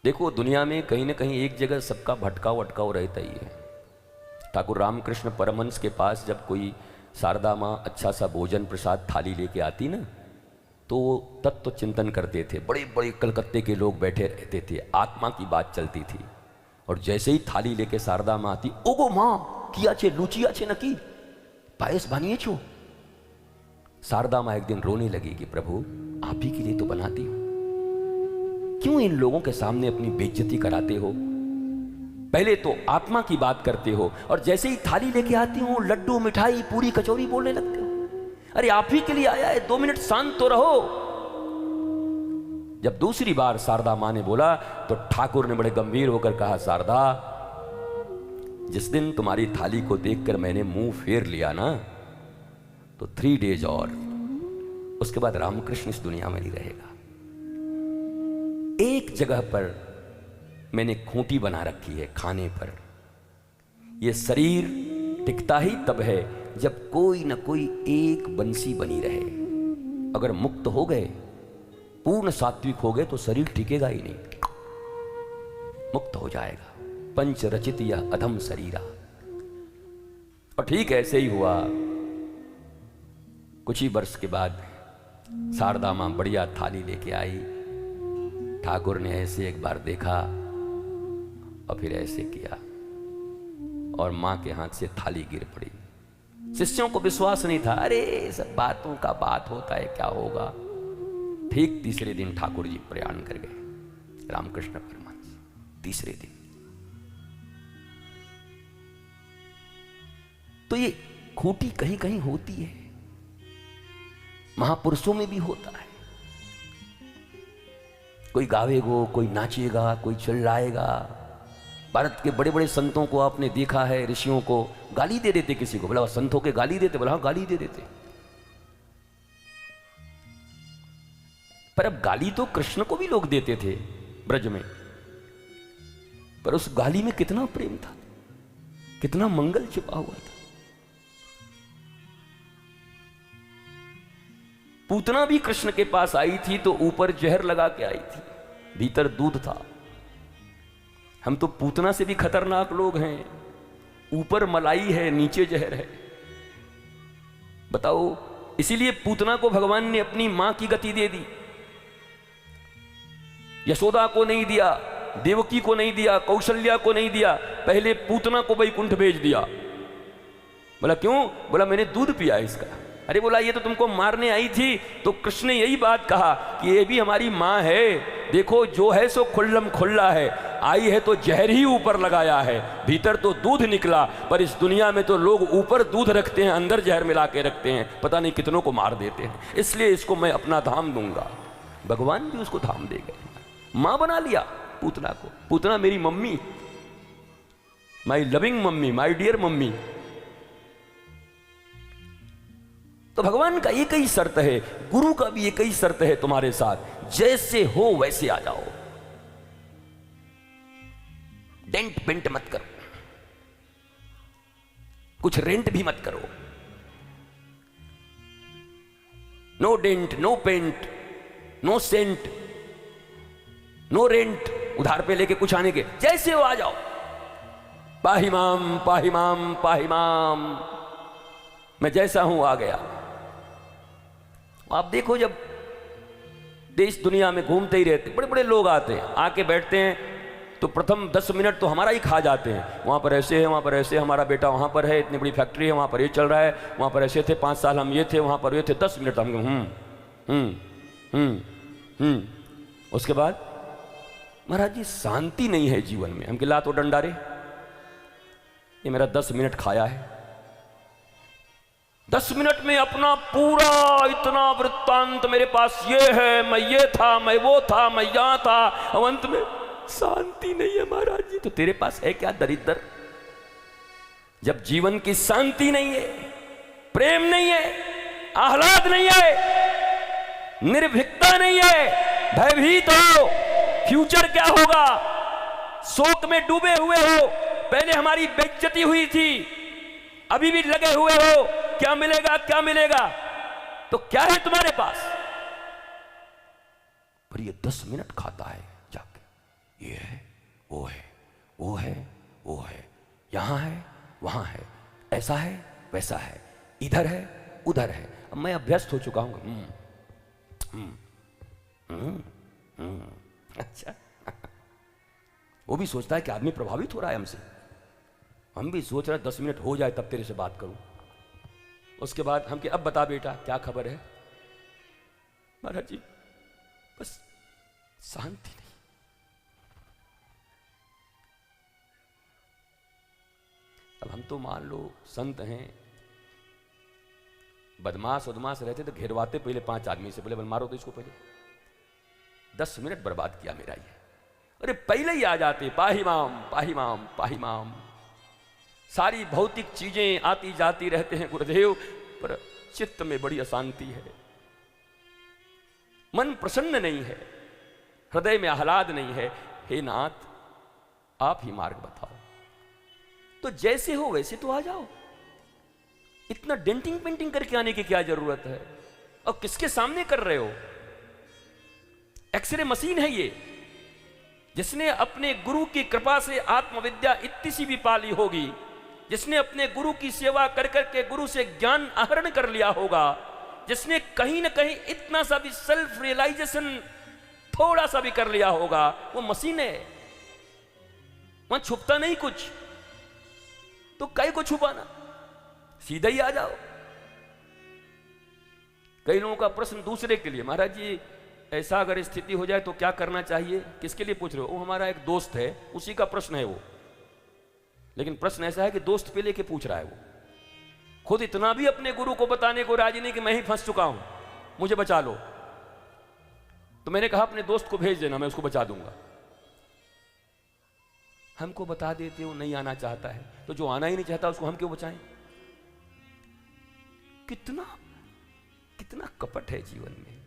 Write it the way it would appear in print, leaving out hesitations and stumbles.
देखो दुनिया में कहीं ना कहीं एक जगह सबका भटकाव अटकाव रहता ही है। ठाकुर रामकृष्ण परमहंस के पास जब कोई शारदा माँ अच्छा सा भोजन प्रसाद थाली लेके आती ना, तो वो तत्व चिंतन करते थे। बड़े बड़े कलकत्ते के लोग बैठे रहते थे, आत्मा की बात चलती थी। और जैसे ही थाली लेके शारदा माँ आती, ओगो माँ किया छे लुचिया छे नकी पायस बानिए छो। शारदा माँ एक दिन रोने लगी कि प्रभु आप ही के लिए तो बनाती हूं, क्यों इन लोगों के सामने अपनी बेइज्जती कराते हो। पहले तो आत्मा की बात करते हो और जैसे ही थाली लेके आती हूं लड्डू मिठाई पूरी कचौरी बोलने लगते हो। अरे आप ही के लिए आया है, 2 मिनट शांत तो रहो। जब दूसरी बार शारदा मां ने बोला तो ठाकुर ने बड़े गंभीर होकर कहा, शारदा जिस दिन तुम्हारी थाली को देखकर मैंने मुंह फेर लिया ना, तो 3 डेज और उसके बाद रामकृष्ण इस दुनिया में नहीं रहेगा। एक जगह पर मैंने खूंटी बना रखी है खाने पर। यह शरीर टिकता ही तब है जब कोई न कोई एक बंसी बनी रहे। अगर मुक्त हो गए, पूर्ण सात्विक हो गए, तो शरीर टिकेगा ही नहीं, मुक्त हो जाएगा। पंच रचित या अधम शरीरा। और ठीक ऐसे ही हुआ। कुछ ही वर्ष के बाद शारदा मां बढ़िया थाली लेके आई। ठाकुर ने ऐसे एक बार देखा और फिर ऐसे किया और मां के हाथ से थाली गिर पड़ी। शिष्यों को विश्वास नहीं था, अरे सब बातों का बात होता है, क्या होगा। ठीक तीसरे दिन ठाकुर जी प्रयाण कर गए, रामकृष्ण परमहंस। तीसरे दिन तो ये खूंटी कहीं कहीं होती है, महापुरुषों में भी होता है। कोई गावेगा, कोई नाचेगा, कोई चिल्लाएगा। भारत के बड़े बड़े संतों को आपने देखा है, ऋषियों को गाली दे देते। किसी को बोला संतों के गाली देते, बोला हाँ गाली दे देते। पर अब गाली तो कृष्ण को भी लोग देते थे ब्रज में, पर उस गाली में कितना प्रेम था, कितना मंगल छिपा हुआ था। पूतना भी कृष्ण के पास आई थी तो ऊपर जहर लगा के आई थी, भीतर दूध था। हम तो पूतना से भी खतरनाक लोग हैं, ऊपर मलाई है नीचे जहर है। बताओ, इसीलिए पूतना को भगवान ने अपनी मां की गति दे दी। यशोदा को नहीं दिया, देवकी को नहीं दिया, कौशल्या को नहीं दिया, पहले पूतना को वैकुंठ भेज दिया। बोला क्यों? बोला मैंने दूध पिया इसका। अरे बोला ये तो तुमको मारने आई थी। तो कृष्ण ने यही बात कहा कि ये भी हमारी मां है, देखो जो है सो खुल्लम खुल्ला है, आई है तो जहर ही ऊपर लगाया है, भीतर तो दूध निकला। पर इस दुनिया में तो लोग ऊपर दूध रखते हैं, अंदर जहर मिला के रखते हैं, पता नहीं कितनों को मार देते हैं। इसलिए इसको मैं अपना धाम दूंगा। भगवान भी उसको धाम दे गए, मां बना लिया पूतना को। पूतना मेरी mummy, my loving mummy, my dear mummy. तो भगवान का एक ही शर्त है, गुरु का भी एक ही शर्त है तुम्हारे साथ, जैसे हो वैसे आ जाओ, डेंट पेंट मत करो, कुछ रेंट भी मत करो। No dent, no paint, no cent, no rent, उधार पे लेके कुछ आने के, जैसे हो आ जाओ। पाहिमाम पाहिमाम पाहिमाम, मैं जैसा हूं आ गया। आप देखो, जब देश दुनिया में घूमते ही रहते, बड़े बड़े लोग आते हैं, आके बैठते हैं तो प्रथम 10 मिनट तो हमारा ही खा जाते हैं। वहाँ पर ऐसे है, वहाँ पर ऐसे, हमारा बेटा वहाँ पर है, इतनी बड़ी फैक्ट्री है, वहाँ पर ये चल रहा है, वहाँ पर ऐसे थे, 5 साल हम ये थे, वहाँ पर ये थे। 10 मिनट हम उसके बाद महाराज जी शांति नहीं है जीवन में। हम कि ला तो डंडा रे, ये मेरा 10 मिनट खाया है। 10 मिनट में अपना पूरा इतना वृत्तांत मेरे पास ये है, मैं ये था, मैं वो था, मैं यहां था, और अंत में शांति नहीं है महाराज जी। तो तेरे पास है क्या दरिद्र? जब जीवन की शांति नहीं है, प्रेम नहीं है, आह्लाद नहीं है, निर्भीकता नहीं है, भयभीत हो, फ्यूचर क्या होगा, शोक में डूबे हुए हो, पहले हमारी बेइज्जती हुई थी, अभी भी लगे हुए हो, क्या मिलेगा क्या मिलेगा, तो क्या है तुम्हारे पास? पर ये 10 मिनट खाता है जाके, ये है, वो है, वो है, वो है, यहाँ है, वहाँ है, ऐसा है, वैसा है, इधर है, उधर है। अब मैं अभ्यस्त हो चुका हूँ। अच्छा। वो भी सोचता है कि आदमी प्रभावित हो रहा है हमसे। हम भी सोच रहे हैं 10 मिनट हो जाए तब तेरे से बात करूं। उसके बाद हम कि अब बता बेटा क्या खबर है। महाराज जी बस शांति नहीं। अब हम तो मान लो संत हैं, बदमाश उदमाश रहते तो घेरवाते पहले 5 आदमी से, बोले मारो तो इसको पहले। 10 मिनट बर्बाद किया मेरा ये। अरे पहले ही आ जाते, पाहिमाम पाहिमाम पाहिमाम। सारी भौतिक चीजें आती जाती रहते हैं गुरुदेव, पर चित्त में बड़ी अशांति है, मन प्रसन्न नहीं है, हृदय में आह्लाद नहीं है। हे नाथ आप ही मार्ग बताओ। तो जैसे हो वैसे तो आ जाओ, इतना डेंटिंग पेंटिंग करके आने की क्या जरूरत है? और किसके सामने कर रहे हो? एक्सरे मशीन है ये, जिसने अपने गुरु की कृपा से आत्मविद्या इतनी सी भी पाली होगी, जिसने अपने गुरु की सेवा कर करके गुरु से ज्ञान आहरण कर लिया होगा, जिसने कहीं ना कहीं इतना सा भी सेल्फ रियलाइजेशन थोड़ा सा भी कर लिया होगा, वो मशीन है, वहां छुपता नहीं कुछ। तो कई को छुपाना, सीधा ही आ जाओ। कई लोगों का प्रश्न दूसरे के लिए, महाराज जी ऐसा अगर स्थिति हो जाए तो क्या करना चाहिए? किसके लिए पूछ रहे हो? वो हमारा एक दोस्त है, उसी का प्रश्न है वो। लेकिन प्रश्न ऐसा है कि दोस्त पे लेके पूछ रहा है वो, खुद इतना भी अपने गुरु को बताने को राजी नहीं कि मैं ही फंस चुका हूं, मुझे बचा लो। तो मैंने कहा अपने दोस्त को भेज देना, मैं उसको बचा दूंगा। हमको बता देते वो नहीं आना चाहता है, तो जो आना ही नहीं चाहता उसको हम क्यों बचाएं? कितना कितना कपट है जीवन में।